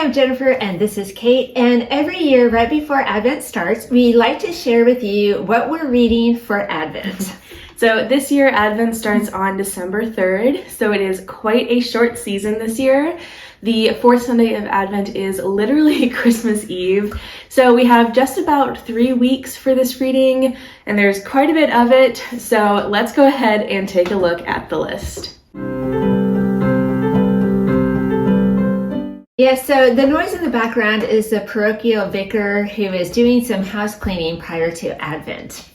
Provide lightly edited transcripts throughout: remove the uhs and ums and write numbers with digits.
I'm Jennifer and this is Kate, and every year right before Advent starts, we like to share with you what we're reading for Advent. So this year Advent starts on December 3rd, so it is quite a short season this year. The fourth Sunday of Advent is literally Christmas Eve, so we have just about 3 weeks for this reading, and there's quite a bit of it, so let's go ahead and take a look at the list. Yes, so the noise in the background is the parochial vicar who is doing some house cleaning prior to Advent.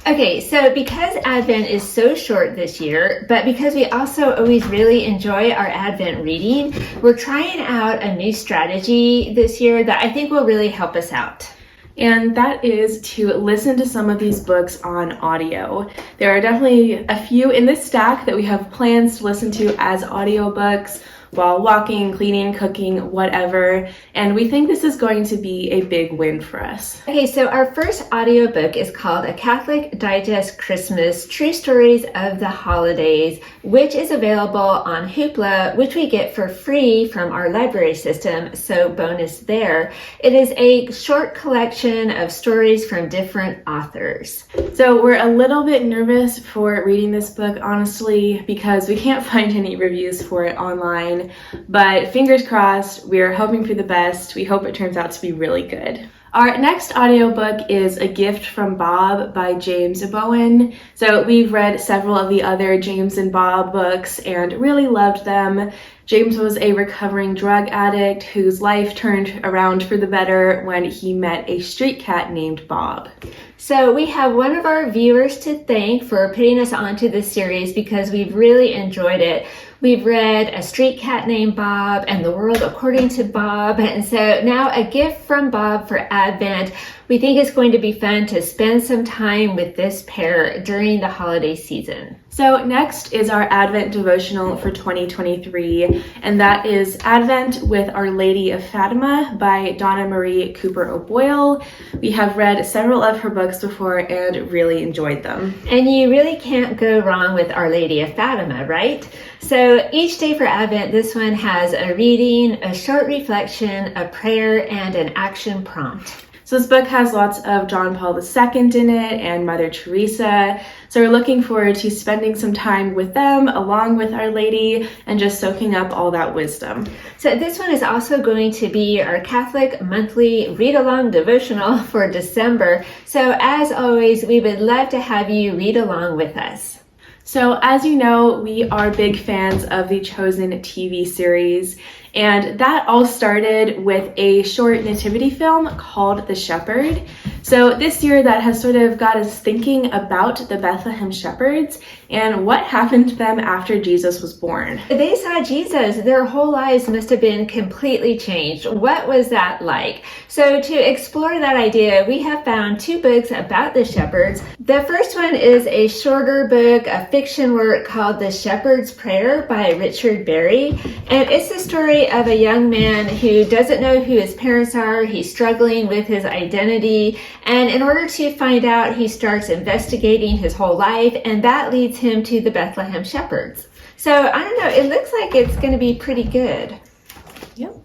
Okay, so because Advent is so short this year, but because we also always really enjoy our Advent reading, we're trying out a new strategy this year that I think will really help us out. And that is to listen to some of these books on audio. There are definitely a few in this stack that we have plans to listen to as audiobooks while walking, cleaning, cooking, whatever. And we think this is going to be a big win for us. Okay, so our first audiobook is called A Catholic Digest Christmas, True Stories of the Holidays, which is available on Hoopla, which we get for free from our library system, so bonus there. It is a short collection of stories from different authors. So we're a little bit nervous for reading this book, honestly, because we can't find any reviews for it online. But fingers crossed, we're hoping for the best. We hope it turns out to be really good. Our next audiobook is A Gift from Bob by James Bowen. So we've read several of the other James and Bob books and really loved them. James was a recovering drug addict whose life turned around for the better when he met a street cat named Bob. So we have one of our viewers to thank for putting us onto this series because we've really enjoyed it. We've read A Street Cat Named Bob and The World According to Bob, and so now A Gift from Bob for Advent. We think it's going to be fun to spend some time with this pair during the holiday season. So next is our Advent devotional for 2023, and that is Advent with Our Lady of Fatima by Donna Marie Cooper O'Boyle. We have read several of her books before and really enjoyed them. And you really can't go wrong with Our Lady of Fatima, right? So each day for Advent, this one has a reading, a short reflection, a prayer, and an action prompt. So this book has lots of John Paul II in it and Mother Teresa. So we're looking forward to spending some time with them along with Our Lady and just soaking up all that wisdom. So this one is also going to be our Catholic monthly read-along devotional for December. So as always, we would love to have you read along with us. So as you know, we are big fans of the Chosen TV series, and that all started with a short nativity film called The Shepherd. So this year that has sort of got us thinking about the Bethlehem shepherds and what happened to them after Jesus was born. They saw Jesus. Their whole lives must have been completely changed. What was that like? So to explore that idea, we have found 2 books about the shepherds. The first one is a shorter book, a fiction work called The Shepherd's Prayer by Richard Berry. And it's the story of a young man who doesn't know who his parents are. He's struggling with his identity. And in order to find out, he starts investigating his whole life, and that leads him to the Bethlehem shepherds. So I don't know, it looks like it's going to be pretty good. Yep.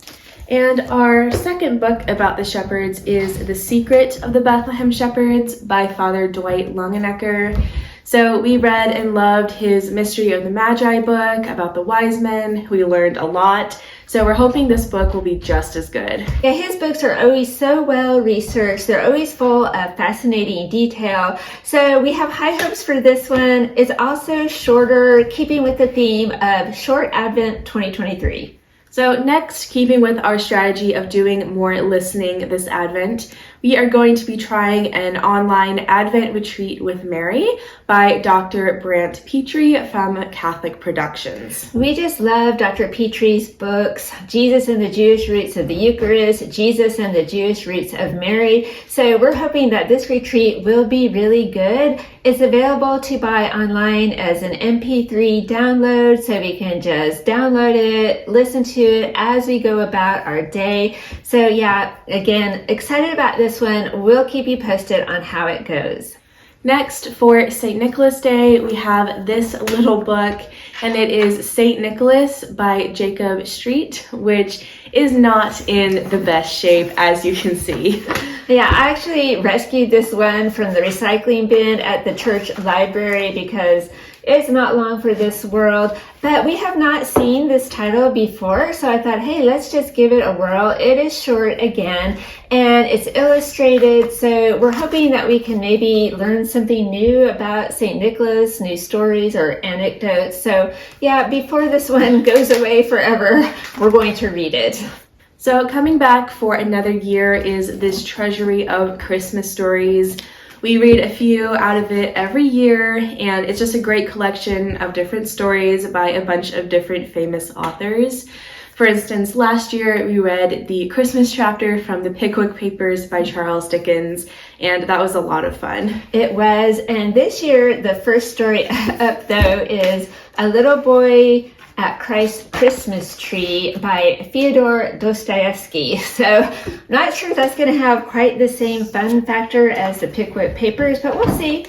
And our second book about the shepherds is The Secret of the Bethlehem Shepherds by Father Dwight Longenecker. So we read and loved his Mystery of the Magi book about the wise men. We learned a lot. So we're hoping this book will be just as good. Yeah, his books are always so well researched. They're always full of fascinating detail. So we have high hopes for this one. It's also shorter, keeping with the theme of Short Advent 2023. So next, keeping with our strategy of doing more listening this Advent, we are going to be trying an online Advent Retreat with Mary by Dr. Brant Petrie from Catholic Productions. We just love Dr. Petrie's books, Jesus and the Jewish Roots of the Eucharist, Jesus and the Jewish Roots of Mary. So we're hoping that this retreat will be really good. It's available to buy online as an MP3 download, so we can just download it, listen to it as we go about our day. So yeah, again, excited about this one. We'll keep you posted on how it goes. Next, for St. Nicholas Day, we have this little book, and it is St. Nicholas by Jacob Street, which is not in the best shape, as you can see. Yeah, I actually rescued this one from the recycling bin at the church library because it's not long for this world, but we have not seen this title before, so I thought, hey, let's just give it a whirl. It is short again, and it's illustrated, so we're hoping that we can maybe learn something new about St. Nicholas, new stories or anecdotes. So yeah, before this one goes away forever, we're going to read it. So coming back for another year is this treasury of Christmas stories. We read a few out of it every year, and it's just a great collection of different stories by a bunch of different famous authors. For instance, last year we read the Christmas chapter from the Pickwick Papers by Charles Dickens, and that was a lot of fun. It was, and this year the first story up though is A Little Boy at Christ's Christmas Tree by Fyodor Dostoevsky. So not sure that's going to have quite the same fun factor as the Pickwick Papers, but we'll see.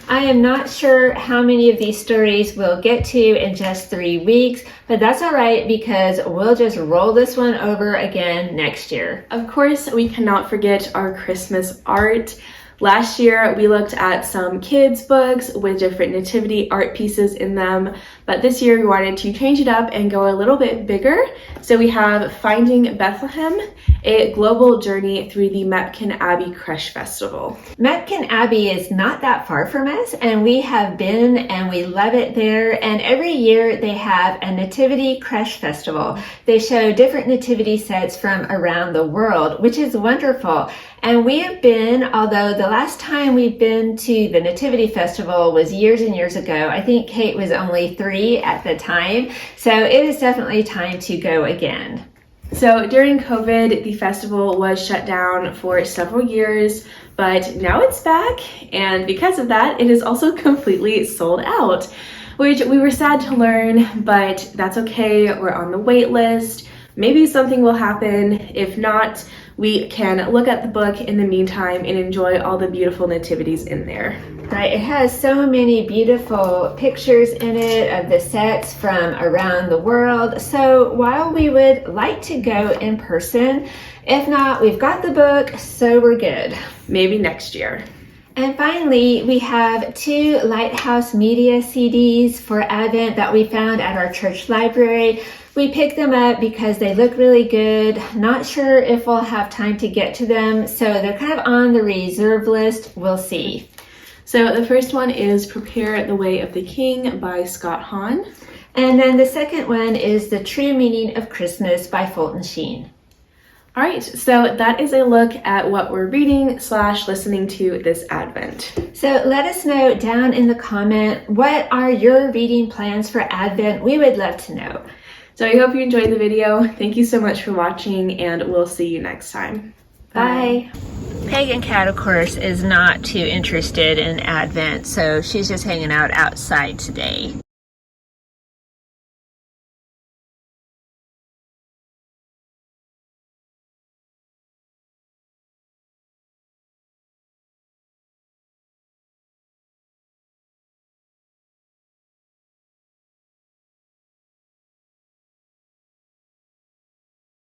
I am not sure how many of these stories we'll get to in just 3 weeks, but that's all right because we'll just roll this one over again next year. Of course, we cannot forget our Christmas art. Last year, we looked at some kids' books with different nativity art pieces in them, but this year we wanted to change it up and go a little bit bigger. So we have Finding Bethlehem, a global journey through the Mepkin Abbey Crush Festival. Mepkin Abbey is not that far from us, and we have been and we love it there. And every year they have a Nativity Crush Festival. They show different nativity sets from around the world, which is wonderful. And we have been, although the last time we've been to the Nativity Festival was years and years ago. I think Kate was only 3 at the time. So it is definitely time to go again. So during COVID, the festival was shut down for several years, but now it's back. And because of that, it is also completely sold out, which we were sad to learn, but that's okay. We're on the wait list. Maybe something will happen. If not, we can look at the book in the meantime and enjoy all the beautiful nativities in there. Right, it has so many beautiful pictures in it of the sets from around the world. So while we would like to go in person, if not, we've got the book, so we're good. Maybe next year. And finally, we have 2 Lighthouse Media CDs for Advent that we found at our church library. We picked them up because they look really good. Not sure if we'll have time to get to them, so they're kind of on the reserve list. We'll see. So the first one is Prepare the Way of the King by Scott Hahn. And then the second one is The True Meaning of Christmas by Fulton Sheen. All right, so that is a look at what we're reading / listening to this Advent. So let us know down in the comment, what are your reading plans for Advent? We would love to know. So I hope you enjoyed the video. Thank you so much for watching, and we'll see you next time. Bye. Pagan Cat, of course, is not too interested in Advent, so she's just hanging out outside today.